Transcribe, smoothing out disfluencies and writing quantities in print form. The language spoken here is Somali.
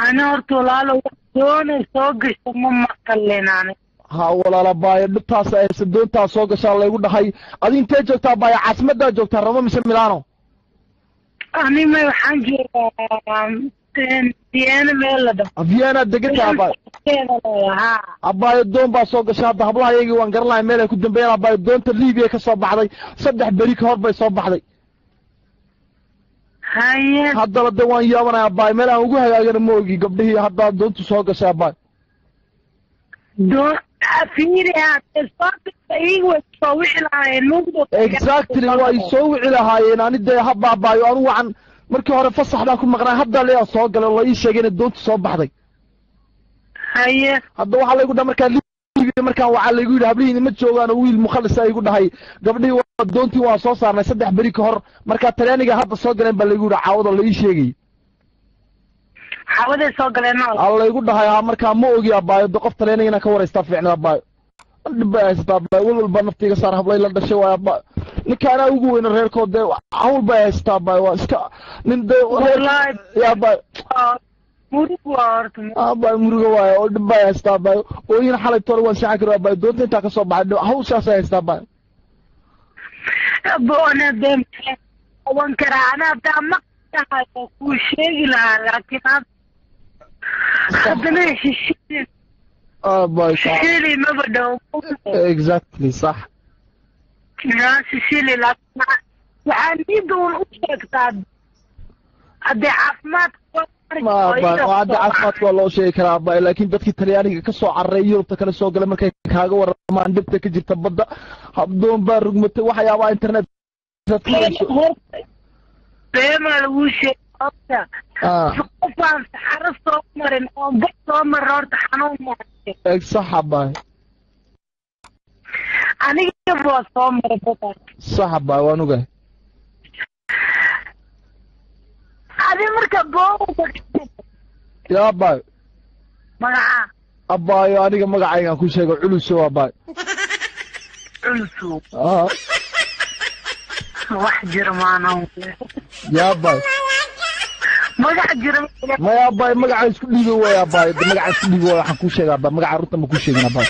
أنا أرتولالو دون سوق سمم مكلنا ها ولا باي dhibtaas ay sadoonta soo gashaa la igu dhahay adin intee joogtaa baay caasimada joogtaa Roma mise Milano أنا ما حنجي Vienna meelada Vienna degtaa baay ha abaay doon baa soo gashaa hablahaygii waan garanaay meel ay ku dambeeyaan abaay doonta Liibiya ka soo baxday 3 bari ka hor bay soo baxday haye hadda la waan yaabanay abaay meel aan ugu hagaagana moogi gabdhihii hadda doontu soo gashaa abaay doon fiiri exactly way soo wici lahaayeen anida habaabayo anu wacan markii hore fasaxda ku maqnaa hadda leeyahay soo galay la ii sheegay in doontu soo baxday haye hadda waxa la igu dhahay markaan waxa la igu yiri hablihiin ma joogaan wiil mukhallis ay igu dhahay gabdhii doontii waa soo saarnay 3 bari ka hor marka Talyaaniga hadda soo galeen baa la igu yiri caawada la ii sheegay xawada soo galeen alla igu dhahay marka ma ogi abaayo qof Talyaaniga ka wareysta fiicnaa abaayo dhibaaystaa walba naftiga saar hablay la dhashay waa abaa ninkaana ugu weyn reerkood hawl baa haystaa baa waa iska nin ya baa murugo waarto abaa murugo waa oo dhibaa haystaa baa oo in xalay toor waan saxan karaa baa doonta inta ka soo baxay hawshaas haystaa baa boona dem wan karaana dama ku sheegi lahaa laakiin hadana heshiis Sicily ما بدو exactly صح لا سيسيلي لا يعني دون أشياء هذا عفمات ما هذا عفمات والله شيء كلام لكن بدك الترياني كسو عريو تكل سو قال مركي كاغا ورما دبت كجرت بدا habdoon baa rugmatay waxa yaabaa internet بما الوشي فقفان حرص عمرن أو بس عمر رارت حنون ما صح باي أنا كيف وصام مربوطة صح باي وانو جاي هذه مركب بو يا باي مقعة أباي أنا مقعة كل شيء علوسو أباي علوسو واحد جرمانة يا باي مقعة جرمانة ما يا باي مقعة اسكو ديبو يا باي مقعة اسكو ديبو waxaan ku sheegaa ba magaca runta ma ku sheegina baay